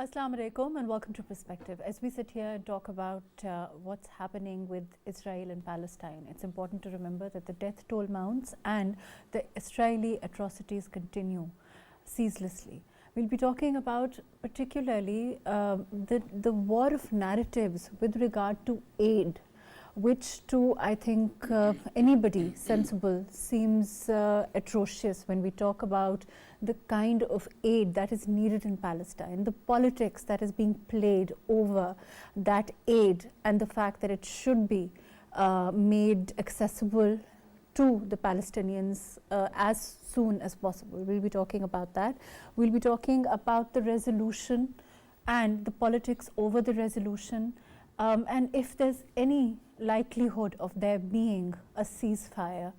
Assalamu alaikum and welcome to Perspective. As we sit here and talk about what's happening with Israel and Palestine, it's important to remember that the death toll mounts and the Israeli atrocities continue ceaselessly. We'll be talking about particularly the war of narratives with regard to aid, which to I think anybody sensible seems atrocious when we talk about the kind of aid that is needed in Palestine, the politics that is being played over that aid, and the fact that it should be made accessible to the Palestinians as soon as possible. We'll be talking about that. We'll be talking about the resolution and the politics over the resolution, and if there's any likelihood of there being a ceasefire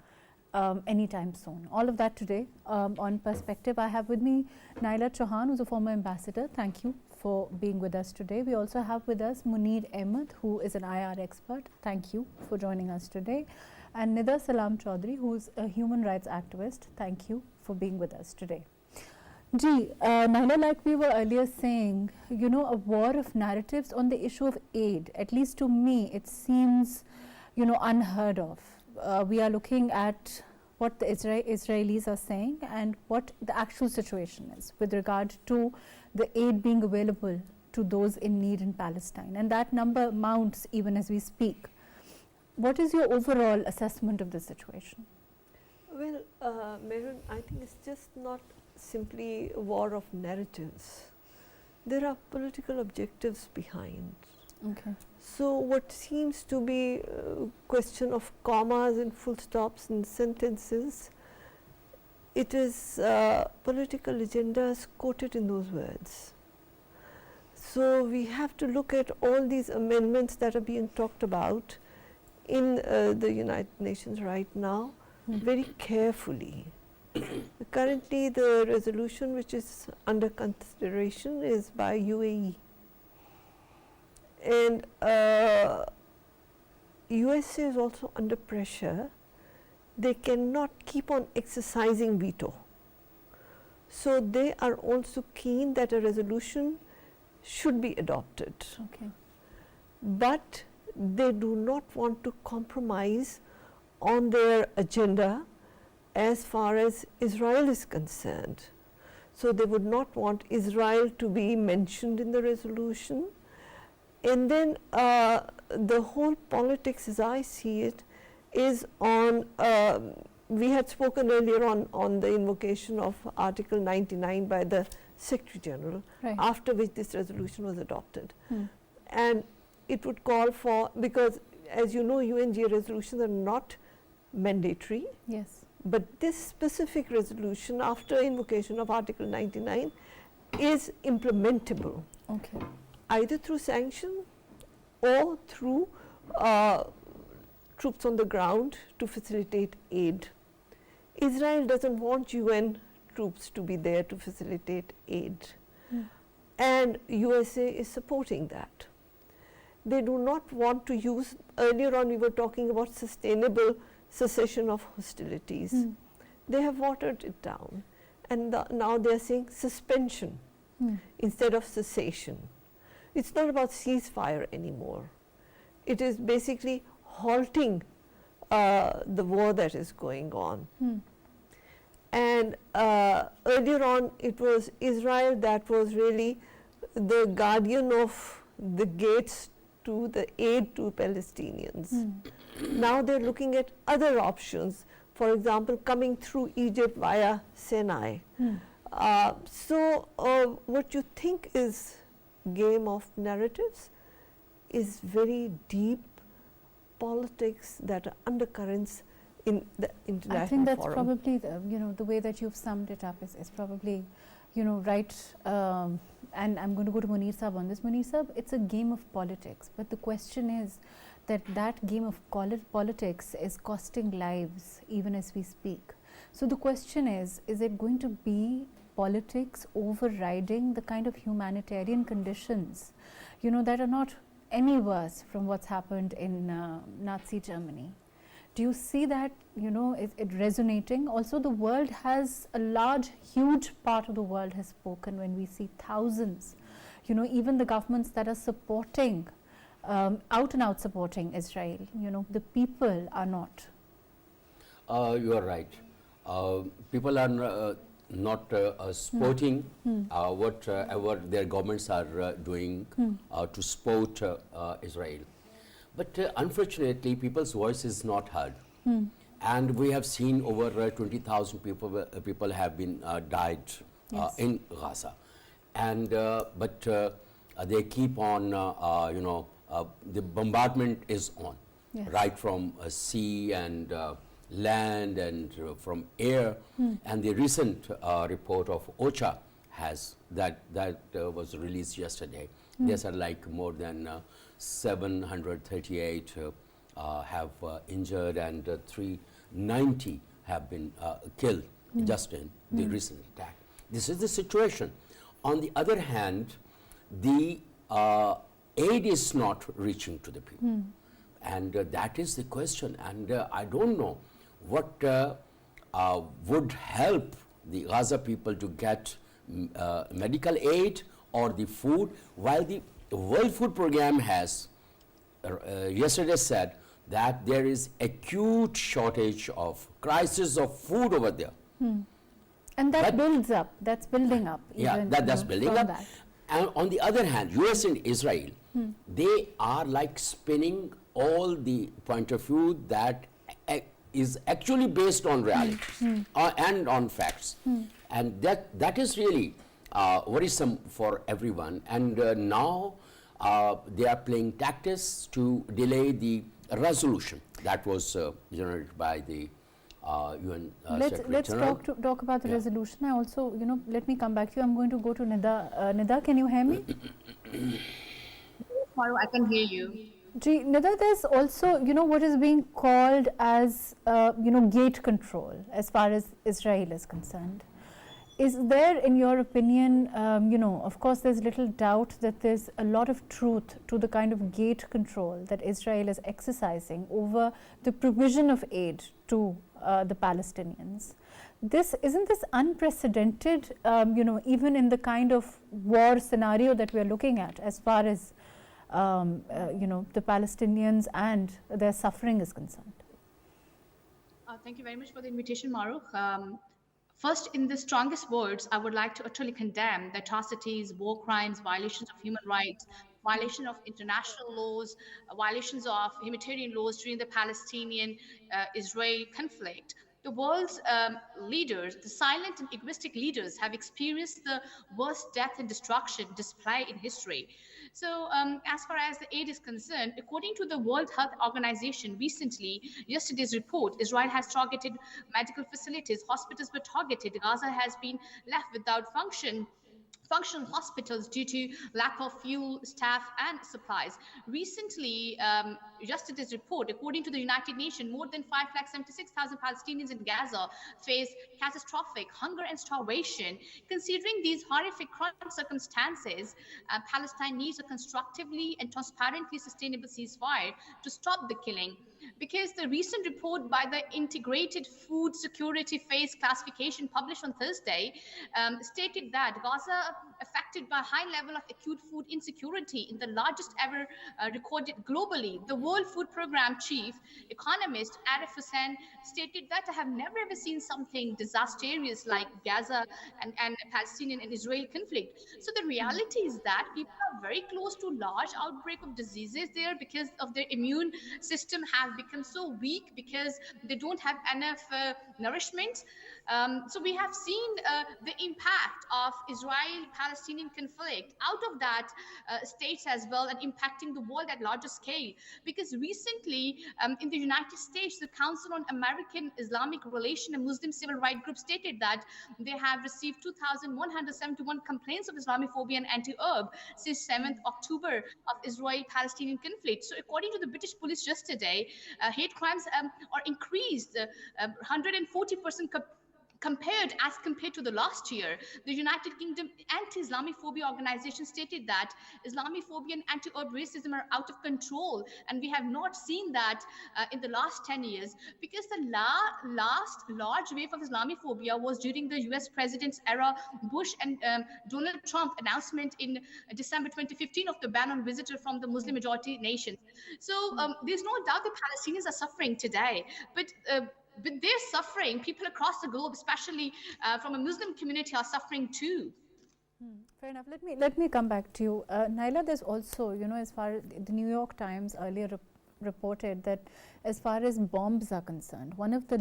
anytime soon. All of that today on Perspective. I have with me Naela Chohan, who's a former ambassador. Thank you for being with us today. We also have with us Munir Ahmed, who is an IR expert. Thank you for joining us today. And Nida Salam Chaudhry, who's a human rights activist. Thank you for being with us today. Naila, like we were earlier saying, you know, a war of narratives on the issue of aid, at least to me, it seems, you know, unheard of. We are looking at what the Israelis are saying and what the actual situation is with regard to the aid being available to those in need in Palestine. And that number mounts even as we speak. What is your overall assessment of the situation? Well, Mehrun, I think it's just not simply a war of narratives. There are political objectives behind. Okay. So what seems to be a question of commas and full stops in sentences, it is political agendas quoted in those words. So we have to look at all these amendments that are being talked about in the United Nations right now very carefully. Currently the resolution which is under consideration is by UAE. And USA is also under pressure. They cannot keep on exercising veto. So they are also keen that a resolution should be adopted. Okay. But they do not want to compromise on their agenda as far as Israel is concerned. So they would not want Israel to be mentioned in the resolution. And then the whole politics, as I see it, is on, we had spoken earlier on the invocation of Article 99 by the Secretary General, right, after which this resolution was adopted. And it would call for, because as you know, UNGA resolutions are not mandatory. Yes. But this specific resolution after invocation of Article 99 is implementable. Okay. Either through sanction or through troops on the ground to facilitate aid. Israel doesn't want UN troops to be there to facilitate aid. And USA is supporting that. They do not want to use, earlier on we were talking about sustainable cessation of hostilities. They have watered it down. And now they are saying suspension instead of cessation. It's not about ceasefire anymore. It is basically halting the war that is going on. And earlier on it was Israel that was really the guardian of the gates to the aid to Palestinians. Now they're looking at other options, for example, coming through Egypt via Sinai. So what you think is game of narratives is very deep politics that are undercurrents in the international forum. I think that's probably the, you know, the way that you've summed it up is probably, you know, right. And I'm going to go to Munir Sahab on this. Munir Sahab, it's a game of politics, but the question is that game of politics is costing lives even as we speak. So the question is it going to be politics overriding the kind of humanitarian conditions, you know, that are not any worse from what's happened in Nazi Germany? Do you see that, you know, it resonating? Also, the world has a huge part of the world has spoken when we see thousands, even the governments that are supporting, out and out supporting Israel, the people are not. You are right. People are not supporting whatever their governments are doing to support Israel. But unfortunately, people's voice is not heard. And we have seen over 20,000 people have been died in Gaza. And but they keep on, the bombardment is on, right from sea and land and from air. And the recent report of OCHA has that was released yesterday. There's like more than 738 have injured and 390 have been killed just in the recent attack. This is the situation. On the other hand, the aid is not reaching to the people. And that is the question. And I don't know what would help the Gaza people to get medical aid or the food, while the World Food Program has yesterday said that there is acute shortage of crisis of food over there. And that builds up, that's building up. Yeah, that's building up. And on the other hand, US and Israel, they are like spinning all the point of view that is actually based on reality and on facts. And that is really worrisome for everyone. And now they are playing tactics to delay the resolution that was generated by the UN Let's talk about the resolution. I also, let me come back to you. I'm going to go to Nida. Nida, can you hear me? I can hear you. Nida, there's also, what is being called as, gate control as far as Israel is concerned. Is there, in your opinion, of course, there's little doubt that there's a lot of truth to the kind of gate control that Israel is exercising over the provision of aid to the Palestinians. Isn't this unprecedented, even in the kind of war scenario that we're looking at as far as, the Palestinians and their suffering is concerned? Thank you very much for the invitation, Maruk. First, in the strongest words, I would like to utterly condemn the atrocities, war crimes, violations of human rights, violation of international laws, violations of humanitarian laws during the Palestinian-Israel conflict. The world's leaders, the silent and egoistic leaders, have experienced the worst death and destruction displayed in history. So as far as the aid is concerned, according to the World Health Organization, yesterday's report, Israel has targeted medical facilities, hospitals were targeted, Gaza has been left without functional hospitals due to lack of fuel, staff, and supplies. Recently, yesterday's report, according to the United Nations, more than 576,000 Palestinians in Gaza face catastrophic hunger and starvation. Considering these horrific current circumstances, Palestine needs a constructively and transparently sustainable ceasefire to stop the killing. Because the recent report by the Integrated Food Security Phase Classification published on Thursday stated that Gaza affected by a high level of acute food insecurity in the largest ever recorded globally. The World Food Program chief economist Arif Hussein stated that I have never ever seen something disastrous like Gaza and Palestinian and Israel conflict. So the reality is that people are very close to large outbreak of diseases there because of their immune system have become so weak because they don't have enough nourishment. So we have seen the impact of Israel-Palestinian conflict out of that states as well and impacting the world at larger scale. Because recently in the United States, the Council on American Islamic Relations and Muslim Civil Rights Group stated that they have received 2,171 complaints of Islamophobia and anti-Arab since 7th October of Israel-Palestinian conflict. So according to the British police yesterday, hate crimes are increased 140% as compared to the last year, the United Kingdom Anti-Islamophobia organization stated that Islamophobia and anti-Arab racism are out of control, and we have not seen that in the last 10 years, because the last large wave of Islamophobia was during the US president's era, Bush and Donald Trump announcement in December 2015 of the ban on visitors from the Muslim majority nations. So there's no doubt the Palestinians are suffering today, but their suffering, people across the globe, especially from a Muslim community, are suffering too. Fair enough. Let me come back to you, Naela. There's also, as far as the New York Times earlier reported that, as far as bombs are concerned, one of the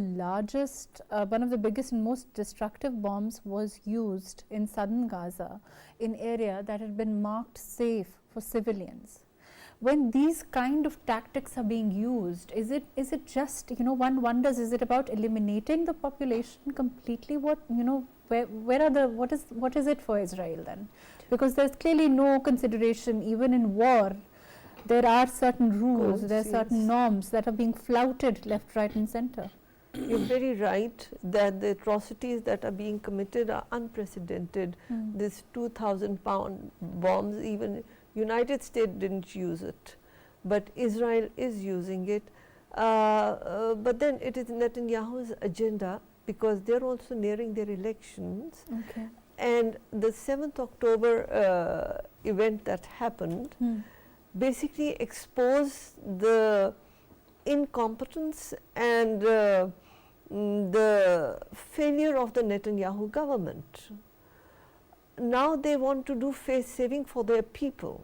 biggest and most destructive bombs was used in southern Gaza, in area that had been marked safe for civilians. When these kind of tactics are being used, is it just, one wonders, is it about eliminating the population completely? What is it for Israel then? Because there's clearly no consideration, even in war. There are certain rules, there are certain norms that are being flouted left, right and center. You're very right that the atrocities that are being committed are unprecedented. This 2,000-pound bombs, even United States didn't use it, but Israel is using it. But then it is Netanyahu's agenda, because they're also nearing their elections. Okay. And the 7th October event that happened basically exposed the incompetence and the failure of the Netanyahu government. Now they want to do face saving for their people.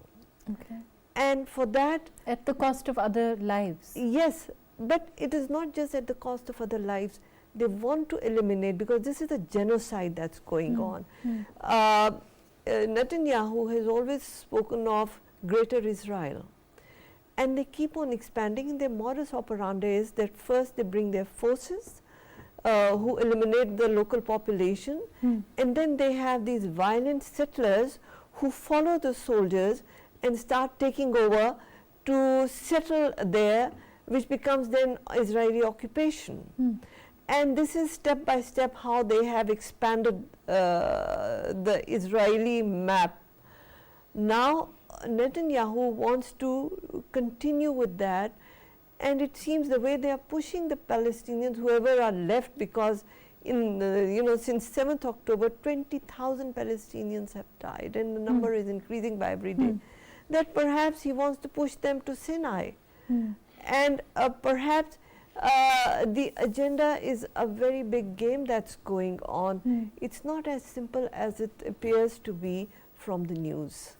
Okay. And for that, at the cost of other lives. Yes, but it is not just at the cost of other lives. They want to eliminate, because this is a genocide that's going on. Netanyahu has always spoken of greater Israel, and they keep on expanding. And their modus operandi is that first they bring their forces who eliminate the local population, and then they have these violent settlers who follow the soldiers and start taking over to settle there, which becomes then Israeli occupation. And this is step by step how they have expanded the Israeli map. Now Netanyahu wants to continue with that, and it seems the way they are pushing the Palestinians, whoever are left, because in since 7th October 20,000 Palestinians have died, and the number is increasing by every day, that perhaps he wants to push them to Sinai. And perhaps the agenda is a very big game that's going on. It's not as simple as it appears to be from the news.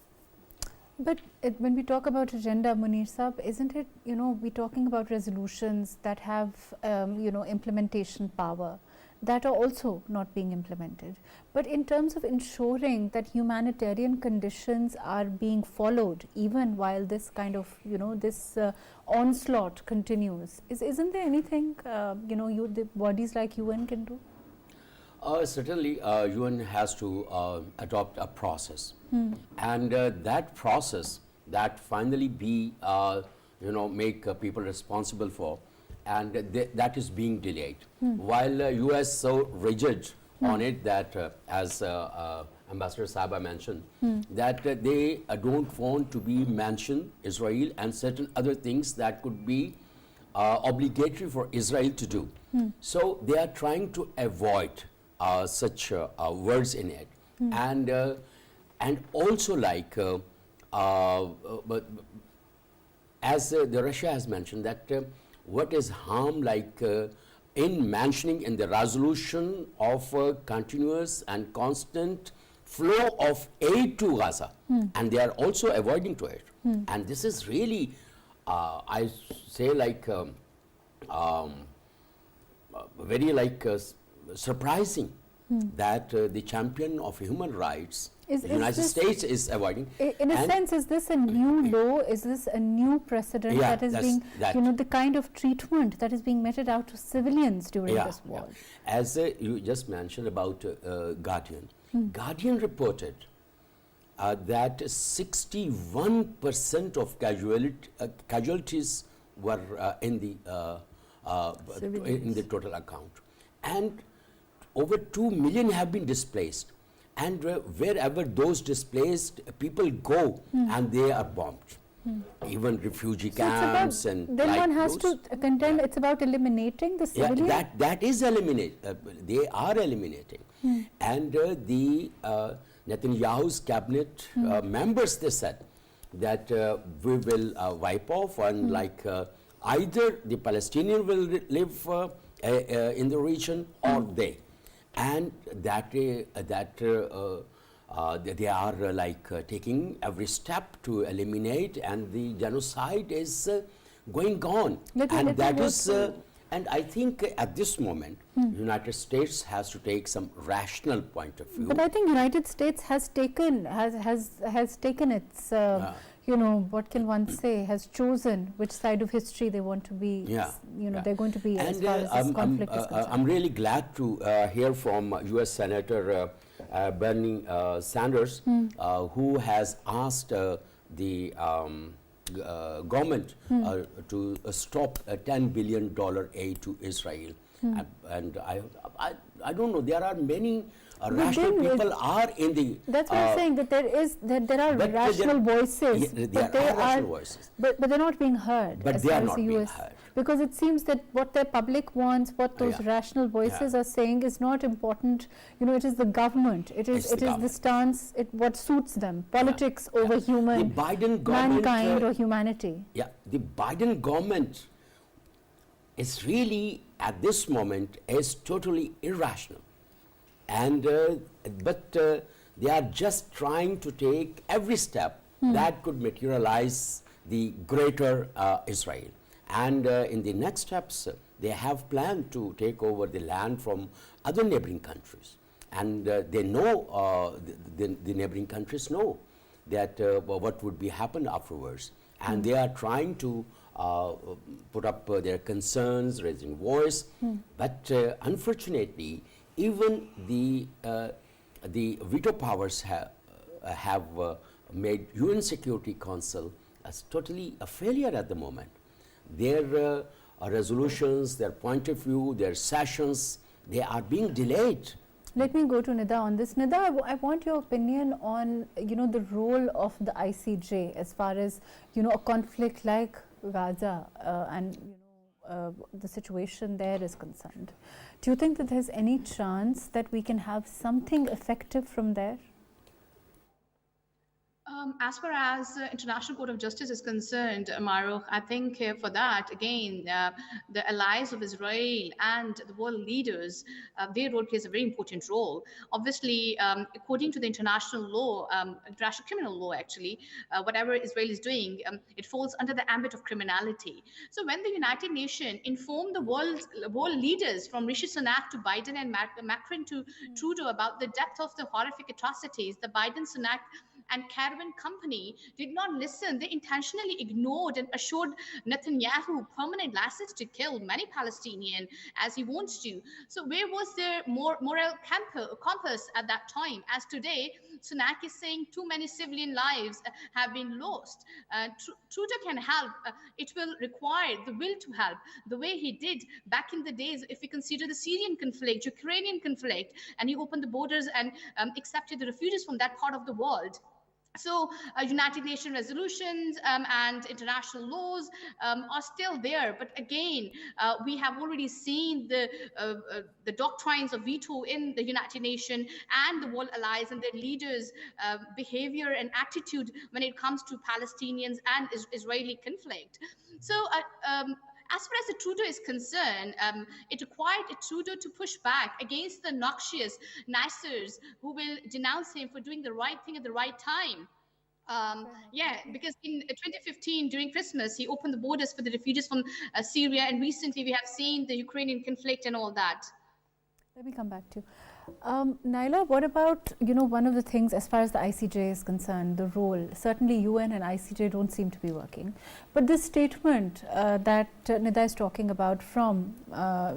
But when we talk about agenda, Munir Saab, isn't it, we're talking about resolutions that have, implementation power that are also not being implemented. But in terms of ensuring that humanitarian conditions are being followed, even while this kind of, this onslaught continues, isn't there anything, the bodies like UN can do? Certainly, UN has to adopt a process, and that process that finally be, make people responsible for, and that is being delayed. While US so rigid on it that, as Ambassador Saba mentioned, that they don't want to be mentioned Israel and certain other things that could be obligatory for Israel to do. So they are trying to avoid such words in it, and also like but as the Russia has mentioned that what is harm like in mentioning in the resolution of continuous and constant flow of aid to Gaza, and they are also avoiding to it, and this is really I say like very like surprising that the champion of human rights, the United States, is avoiding. In a sense, is this a new law? Is this a new precedent that is being, the kind of treatment that is being meted out to civilians during this war? As you just mentioned about Guardian, Guardian reported that 61% of casualties were in the total account, and over 2 million have been displaced, and wherever those displaced people go, and they are bombed. Even refugee camps and then like one has those. to contend it's about eliminating the Yeah, civilian. that is eliminate. They are eliminating, and the Netanyahu's cabinet members, they said that we will wipe off, and like either the Palestinian will live in the region or they, and that they are taking every step to eliminate, and the genocide is going on. And that is, and I think at this moment, United States has to take some rational point of view. But I think United States has taken its you know, what can one say, has chosen which side of history they want to be. Yeah, you know, yeah. they're going to be as far as this conflict is concerned. I'm really glad to hear from U.S. Senator Bernie Sanders, who has asked the government to stop a $10 billion aid to Israel. And I don't know, there are many rational people are in the... That's what I'm saying, that there are rational voices. There are rational voices. But they're not being heard. But as they far are as not the being US, heard. because it seems that what their public wants, what those rational voices are saying is not important. You know, it is the government. It is the stance, what suits them. Politics over human, the Biden government, mankind or humanity. Yeah, the Biden government is really at this moment is totally irrational, and but they are just trying to take every step that could materialize the greater Israel. And in the next steps, they have planned to take over the land from other neighboring countries. And they know, the neighboring countries know that what would be happen afterwards. And they are trying to put up their concerns, raising voice. But unfortunately, even the veto powers have made UN Security Council as totally a failure at the moment. Their resolutions, their point of view, their sessions, they are being delayed. Let me go to Nida on this. Nida, I want your opinion on, you know, the role of the ICJ as far as, you know, a conflict like Gaza and, you know, the situation there is concerned. Do you think that there's any chance that we can have something effective from there? As far as International Court of Justice is concerned, Maruch, I think for that, again, the allies of Israel and the world leaders, their role plays a very important role. Obviously, according to the international law, international criminal law, actually, whatever Israel is doing, it falls under the ambit of criminality. So when the United Nations informed the world leaders, from Rishi Sunak to Biden and Macron to Trudeau, about the depth of the horrific atrocities, the Biden, Sunak, and Caravan Company did not listen. They intentionally ignored and assured Netanyahu permanent license to kill many Palestinians as he wants to. So where was their moral compass at that time? As today, Sunak is saying too many civilian lives have been lost. Trudeau can help. It will require the will to help, the way he did back in the days, if we consider the Syrian conflict, Ukrainian conflict, and he opened the borders and accepted the refugees from that part of the world. So United Nations resolutions and international laws are still there. But again, we have already seen the doctrines of veto in the United Nations and the world allies and their leaders' behavior and attitude when it comes to Palestinians and Israeli conflict. So as far as the Trudeau is concerned, it required Trudeau to push back against the noxious naysayers who will denounce him for doing the right thing at the right time. Because in 2015, during Christmas, he opened the borders for the refugees from Syria, and recently we have seen the Ukrainian conflict and all that. Let me come back to you. Naela, what about, you know, one of the things as far as the ICJ is concerned, the role, certainly UN and ICJ don't seem to be working. But this statement that Nida is talking about from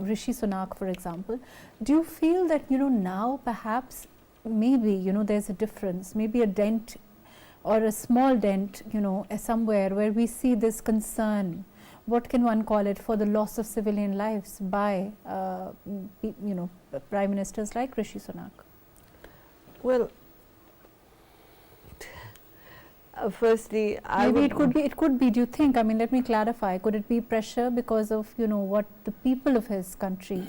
Rishi Sunak, for example, do you feel that, you know, now perhaps maybe, you know, there's a difference, maybe a dent or a small dent, you know, somewhere where we see this concern what can one call it, for the loss of civilian lives by prime ministers like Rishi Sunak? Well, firstly, maybe it could be, do you think? I mean, let me clarify. Could it be pressure because of, what the people of his country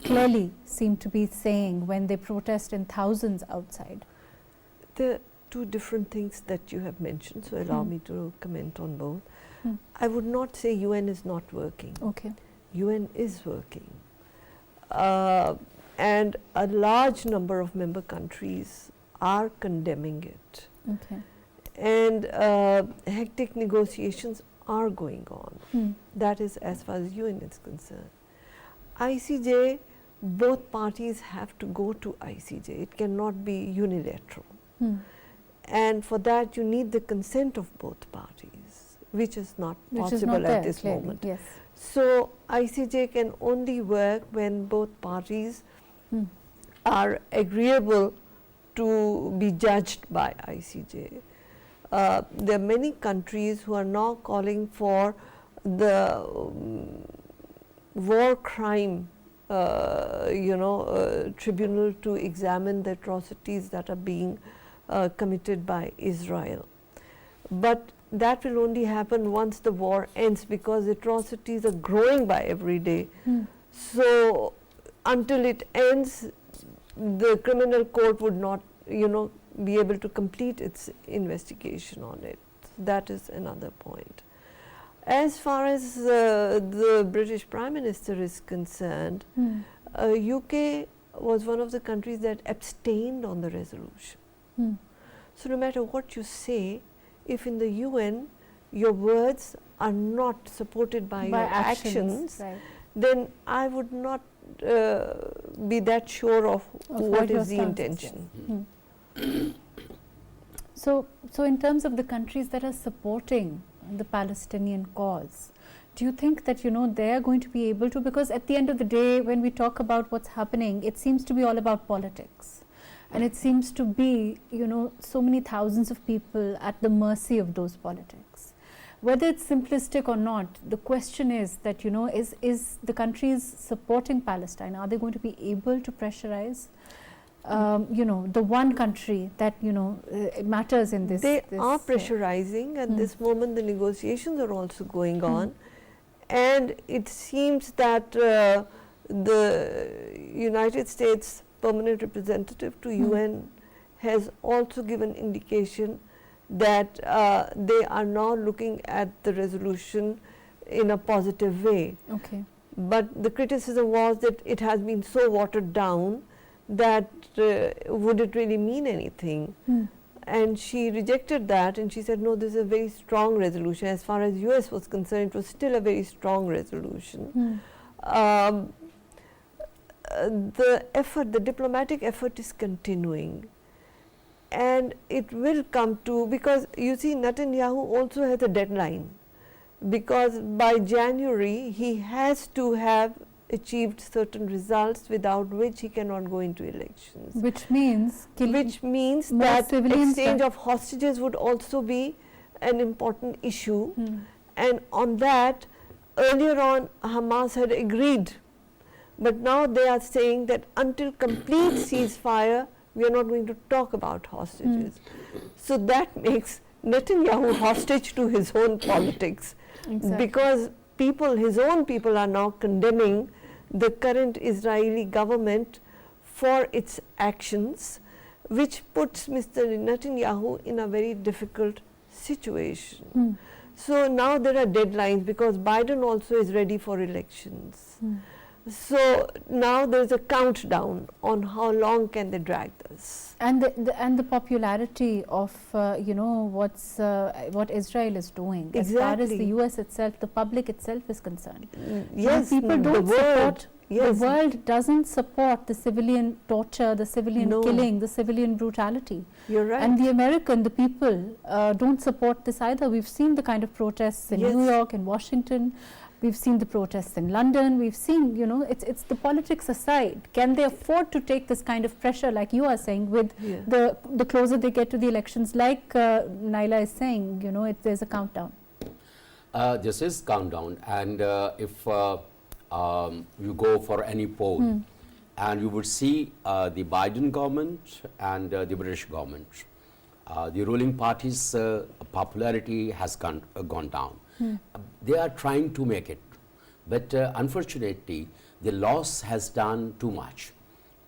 clearly seem to be saying when they protest in thousands outside? There are two different things that you have mentioned, so allow me to comment on both. I would not say UN is not working. Okay. UN is working. And a large number of member countries are condemning it. Okay. And hectic negotiations are going on. That is as far as UN is concerned. ICJ, both parties have to go to ICJ. It cannot be unilateral. And for that you need the consent of both parties, which is not possible at this moment. Yes. So ICJ can only work when both parties are agreeable to be judged by ICJ. There are many countries who are now calling for the war crime tribunal to examine the atrocities that are being committed by Israel. But that will only happen once the war ends, because atrocities are growing by every day. So until it ends, the criminal court would not, be able to complete its investigation on it. That is another point. As far as the British Prime Minister is concerned, UK was one of the countries that abstained on the resolution. So no matter what you say, if in the UN your words are not supported by your actions, right, then I would not be that sure of what is the intention. So in terms of the countries that are supporting the Palestinian cause, do you think that they are going to be able to, because at the end of the day when we talk about what's happening, it seems to be all about politics, and it seems to be so many thousands of people at the mercy of those politics. Whether it's simplistic or not, the question is that is the countries supporting Palestine, are they going to be able to pressurize the one country that matters in this? They are pressurizing at this moment. The negotiations are also going on, and it seems that the United States permanent representative to UN has also given indication that they are now looking at the resolution in a positive way. Okay. But the criticism was that it has been so watered down that would it really mean anything? And she rejected that, and she said, no, this is a very strong resolution. As far as US was concerned, it was still a very strong resolution. The diplomatic effort is continuing, and it will come to, because you see Netanyahu also has a deadline, because by January he has to have achieved certain results without which he cannot go into elections. Which means that exchange of hostages would also be an important issue. And on that, earlier on Hamas had agreed, but now they are saying that until complete ceasefire we are not going to talk about hostages. So that makes Netanyahu hostage to his own politics. Exactly. Because his own people are now condemning the current Israeli government for its actions, which puts Mr. Netanyahu in a very difficult situation. So now there are deadlines, because Biden also is ready for elections. So now there is a countdown on how long can they drag this. And the popularity of what Israel is doing, as far as the US itself, the public itself is concerned. Yes, people don't support. Yes. The world doesn't support the civilian torture, the civilian killing, the civilian brutality. You're right. And the people don't support this either. We've seen the kind of protests in New York, in Washington. We've seen the protests in London. We've seen, it's the politics aside. Can they afford to take this kind of pressure, like you are saying, with the closer they get to the elections, like Naela is saying, there's a countdown? This is countdown, and if you go for any poll, and you would see the Biden government and the British government, the ruling party's popularity has gone down. They are trying to make it, but unfortunately, the loss has done too much,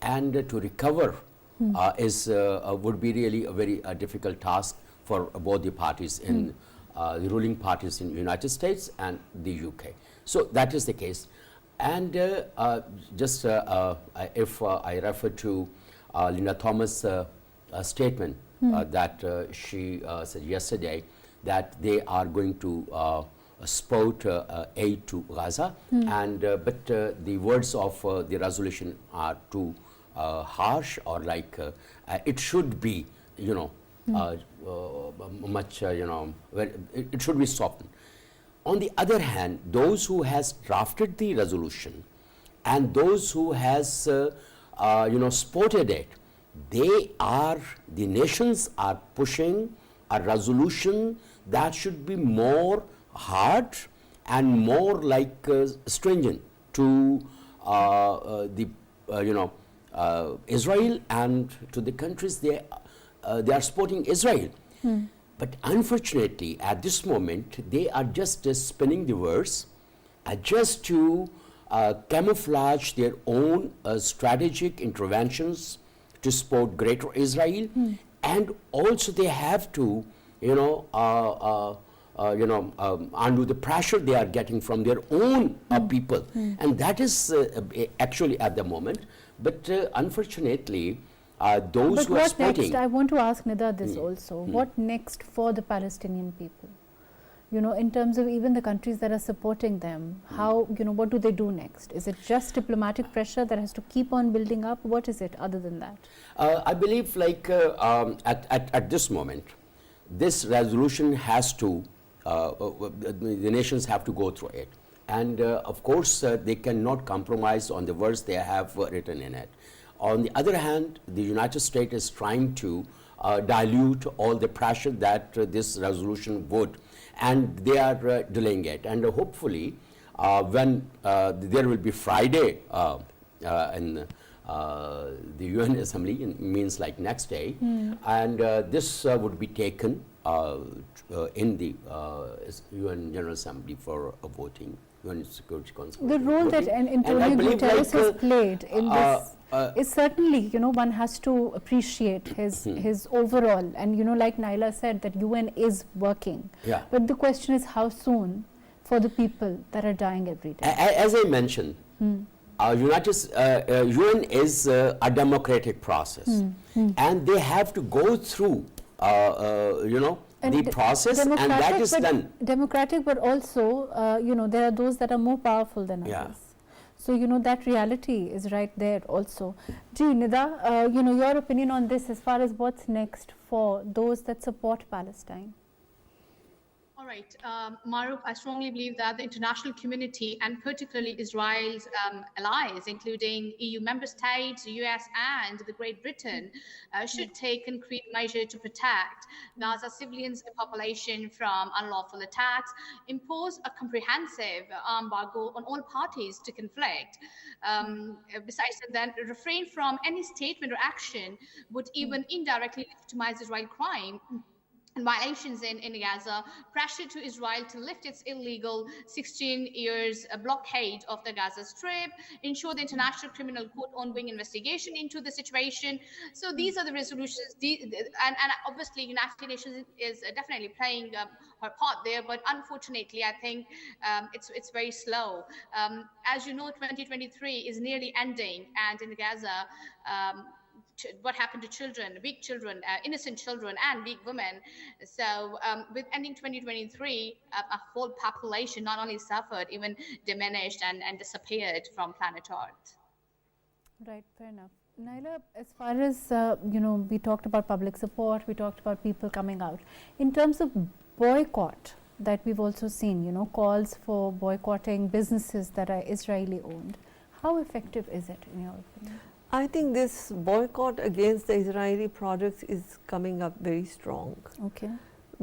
and to recover would be really a very difficult task for both the parties in the ruling parties in the United States and the UK. So that is the case. And just if I refer to Linda Thomas' statement that she said yesterday, that they are going to support aid to Gaza, and but the words of the resolution are too harsh, or like it should be, you know, much, you know, it should be softened. On the other hand, those who has drafted the resolution and those who has you know, supported it, the nations are pushing a resolution that should be more hard and more like stringent to the you know, Israel and to the countries they are supporting Israel. But unfortunately, at this moment, they are just spinning the words just to camouflage their own strategic interventions to support Greater Israel, and also they have to, you know, under the pressure they are getting from their own people, and that is actually at the moment. But unfortunately, those but who are what supporting. next? I want to ask Nida this also. What next for the Palestinian people? You know, in terms of even the countries that are supporting them, how, you know, what do they do next? Is it just diplomatic pressure that has to keep on building up? What is it other than that? I believe, like at this moment, this resolution has to, the nations have to go through it. And of course, they cannot compromise on the words they have written in it. On the other hand, the United States is trying to dilute all the pressure that this resolution would, and they are delaying it. And hopefully, when there will be Friday in the UN Assembly, means like next day, and this would be taken in the UN General Assembly for voting. UN Security Council. The role that Antonio Guterres has played in this is certainly, you know, one has to appreciate his overall, and you know, like Naela said, that UN is working. Yeah. But the question is how soon for the people that are dying every day. As I mentioned, UN is a democratic process, and they have to go through, you know, And the process, and that is done. Democratic, but also, you know, there are those that are more powerful than others. So, you know, that reality is right there also. Nida, you know, your opinion on this as far as what's next for those that support Palestine? All right, Maruf, I strongly believe that the international community, and particularly Israel's allies, including EU member states, US, and the Great Britain, should take concrete measures to protect Gaza civilians and population from unlawful attacks, impose a comprehensive embargo on all parties to conflict. Besides that, refrain from any statement or action would even indirectly legitimize Israel crime and violations in Gaza, pressure to Israel to lift its illegal 16 years blockade of the Gaza Strip, ensure the International Criminal Court ongoing investigation into the situation. So these are the resolutions, and obviously United Nations is definitely playing her part there, but unfortunately I think it's very slow. As you know, 2023 is nearly ending, and in Gaza, what happened to children, weak children, innocent children, and weak women. So with ending 2023, a whole population not only suffered, even diminished and disappeared from planet Earth. Right, fair enough. Naela, as far as, you know, we talked about public support, we talked about people coming out. In terms of boycott that we've also seen, you know, calls for boycotting businesses that are Israeli owned, how effective is it in your opinion? I think this boycott against the Israeli products is coming up very strong. Okay.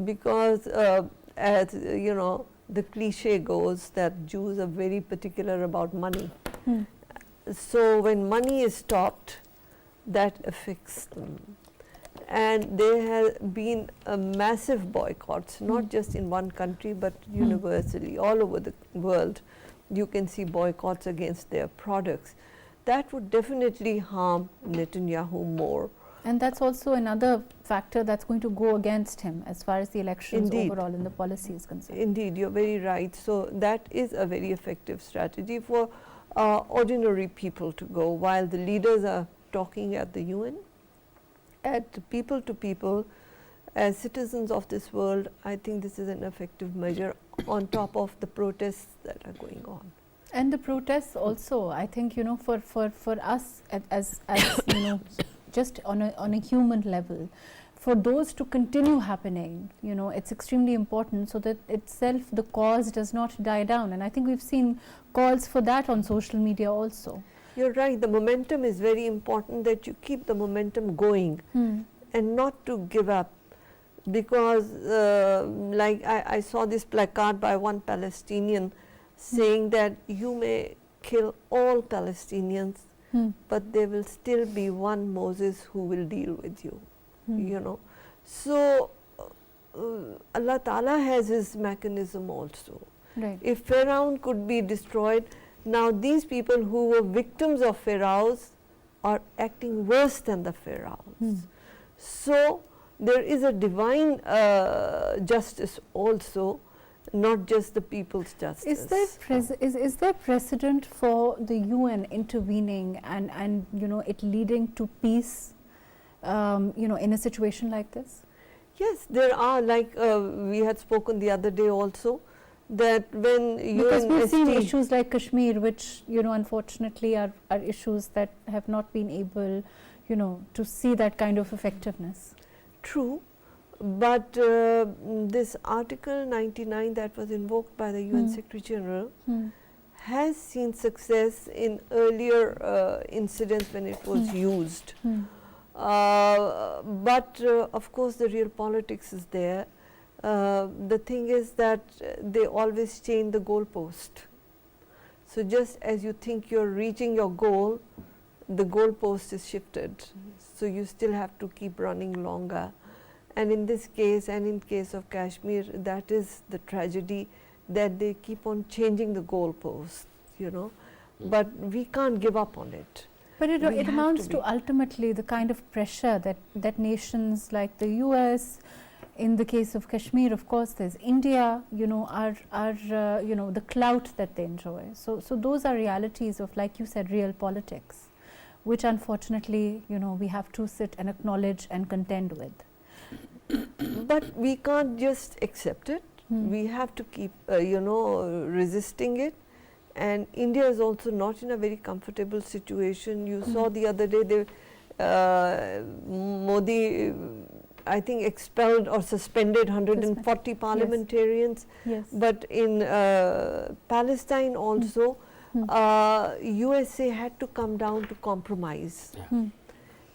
Because as you know, the cliche goes that Jews are very particular about money. Hmm. So when money is stopped, that affects them. And there have been massive boycotts, not just in one country, but universally, all over the world. You can see boycotts against their products. That would definitely harm Netanyahu more. And that's also another factor that's going to go against him as far as the elections Indeed. overall and the policy is concerned. Indeed, you're very right. So that is a very effective strategy for ordinary people to go, while the leaders are talking at the UN, at people to people, as citizens of this world. I think this is an effective measure on top of the protests that are going on. And the protests also, I think, for us as just on a human level, for those to continue happening, it's extremely important so that itself the cause does not die down. And I think we've seen calls for that on social media also. You're right, the momentum is very important, that you keep the momentum going and not to give up. Because like I saw this placard by one Palestinian saying that you may kill all Palestinians, but there will still be one Moses who will deal with you, So Allah Ta'ala has his mechanism also. Right. If Pharaoh could be destroyed, now these people who were victims of pharaohs are acting worse than the pharaohs. So there is a divine justice also, not just the people's justice. Is there precedent for the UN intervening and it leading to peace, in a situation like this? Yes, there are, like we had spoken the other day also, that when because we've seen UNST issues like Kashmir, which unfortunately are issues that have not been able, to see that kind of effectiveness. True, but this Article 99 that was invoked by the UN Secretary General has seen success in earlier incidents when it was used. But of course the real politics is there. The thing is that they always change the goalpost. So just as you think you're reaching your goal, the goalpost is shifted. So you still have to keep running longer. And in this case, and in case of Kashmir, that is the tragedy, that they keep on changing the goalpost, But we can't give up on it. But it amounts to ultimately the kind of pressure that nations like the US, in the case of Kashmir, of course, there's India, are the clout that they enjoy. So those are realities of, like you said, real politics, which unfortunately, we have to sit and acknowledge and contend with. But we can't just accept it. We have to keep, resisting it. And India is also not in a very comfortable situation. You saw the other day, Modi, I think, expelled or suspended 140 parliamentarians. Yes. But in Palestine also, USA had to come down to compromise.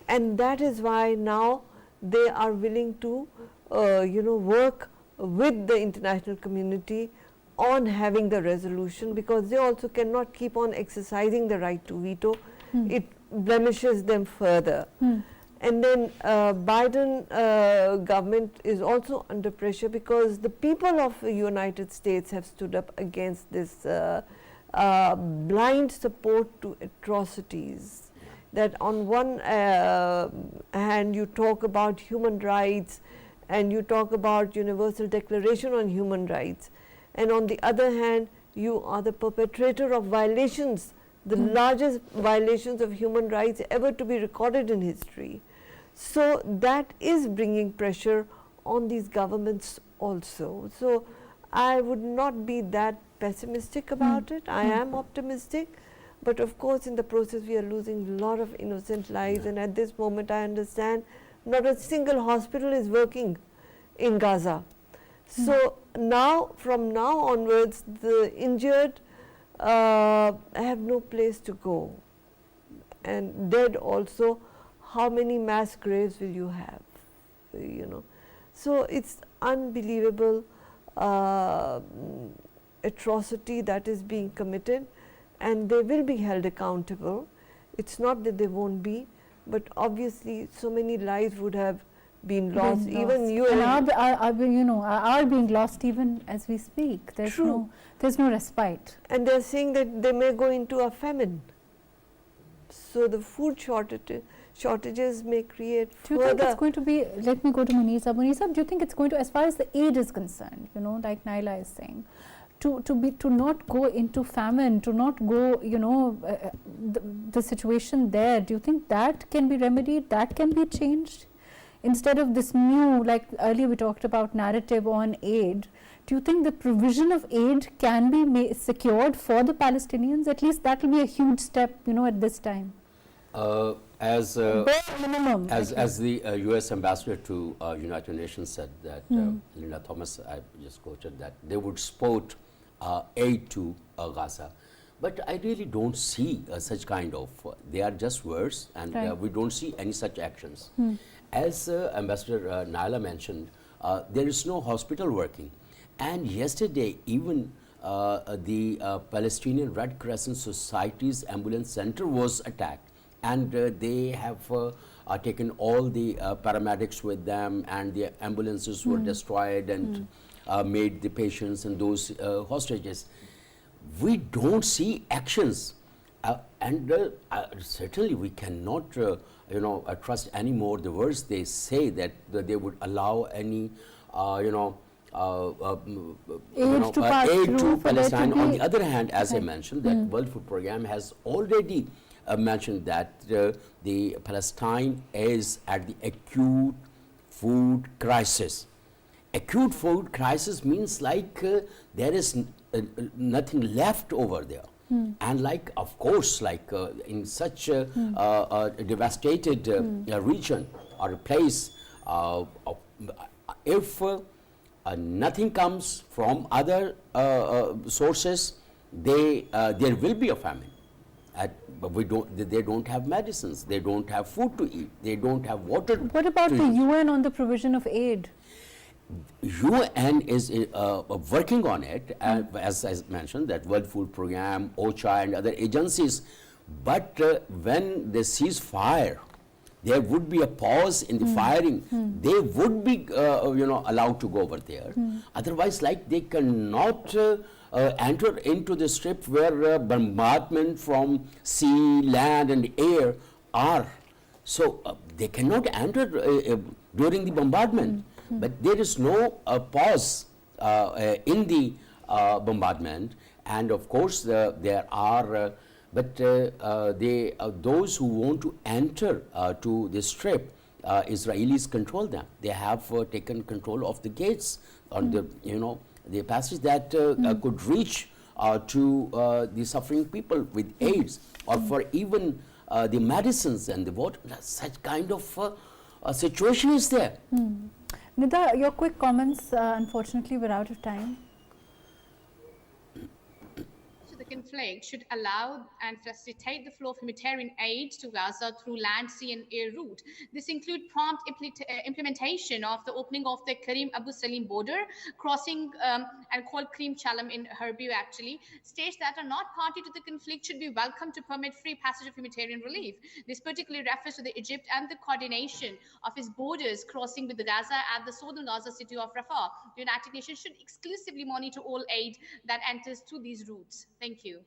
And that is why now they are willing to, work with the international community on having the resolution, because they also cannot keep on exercising the right to veto. It blemishes them further. And then Biden government is also under pressure, because the people of the United States have stood up against this blind support to atrocities. That on one hand you talk about human rights and you talk about Universal Declaration on Human Rights, and on the other hand you are the perpetrator of violations, the largest violations of human rights ever to be recorded in history. So that is bringing pressure on these governments also. So I would not be that pessimistic about it. I am optimistic, but of course in the process we are losing a lot of innocent lives, and at this moment I understand not a single hospital is working in Gaza. So now, from now onwards, the injured have no place to go, and dead also. How many mass graves will you have? So it's unbelievable. atrocity that is being committed, and they will be held accountable. It's not that they won't be, but obviously so many lives would have been lost. Even you and are being lost even as we speak. There's True. there's no respite. And they're saying that they may go into a famine. So the food shortages may create Do you further. think it's going to be, let me go to Munisa. Munisa, do you think it's going to, as far as the aid is concerned, like Naela is saying, to not go into famine, to not go, the situation there, do you think that can be remedied, that can be changed? Instead of this new, like earlier we talked about narrative on aid, do you think the provision of aid can be secured for the Palestinians? At least that will be a huge step, at this time. As Bare minimum. as the U.S. ambassador to United Nations said that, Linda Thomas, I just quoted that they would support aid to Gaza. But I really don't see such kind of, they are just words, and Right. we don't see any such actions. As Ambassador Naela mentioned, there is no hospital working. And yesterday, even the Palestinian Red Crescent Society's ambulance center was attacked. And they have taken all the paramedics with them, and the ambulances were destroyed and made the patients and those hostages. We don't see actions, and certainly we cannot, trust anymore the words they say that they would allow any, Aid to pass aid through to for there to Palestine. On be- the other hand, as I Okay. mentioned, that World Food Program has already mentioned that the Palestine is at the acute food crisis. Acute food crisis means like there is nothing left over there. And like, of course, like in such a devastated region or a place, if nothing comes from other sources, there will be a famine. But they don't have medicines, they don't have food to eat, they don't have water. What about to the use. UN on the provision of aid? UN is working on it, as I mentioned, that World Food Program, OCHA and other agencies. But when they cease fire, there would be a pause in the firing. They would be, allowed to go over there. Otherwise, like they cannot enter into the strip where bombardment from sea, land, and air are. So they cannot enter during the bombardment. But there is no pause in the bombardment, and of course there are. But those who want to enter to the strip, Israelis control them. They have taken control of the gates on the passage that could reach to the suffering people with AIDS, or for even the medicines and the water. Such kind of situation is there. Nida, your quick comments. Unfortunately, we're out of time. The conflict should allow and facilitate the flow of humanitarian aid to Gaza through land, sea, and air route. This includes prompt implementation of the opening of the Karim Abu Salim border crossing and called Karim Chalam in Herbiu. Actually, states that are not party to the conflict should be welcome to permit free passage of humanitarian relief. This particularly refers to the Egypt and the coordination of its borders crossing with the Gaza at the southern Gaza city of Rafah. The United Nations should exclusively monitor all aid that enters through these routes. Thank you.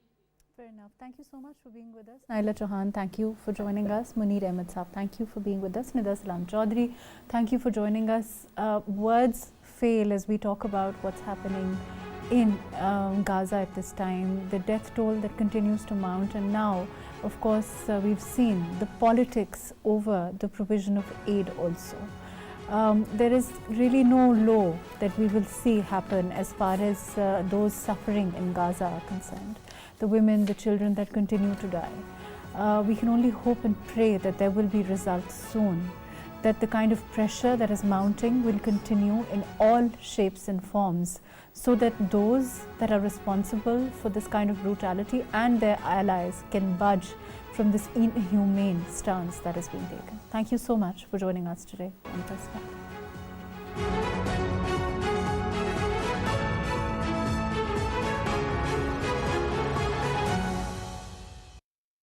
Fair enough. Thank you so much for being with us. Naela Chohan, thank you for joining us. Munir Ahmed Saab, thank you for being with us. Nida Salam Chaudhry, thank you for joining us. Words fail as we talk about what's happening in Gaza at this time, the death toll that continues to mount, and now, of course, we've seen the politics over the provision of aid also. There is really no law that we will see happen as far as those suffering in Gaza are concerned. The women, the children that continue to die. We can only hope and pray that there will be results soon, that the kind of pressure that is mounting will continue in all shapes and forms, so that those that are responsible for this kind of brutality and their allies can budge from this inhumane stance that is being taken. Thank you so much for joining us today on Press Club.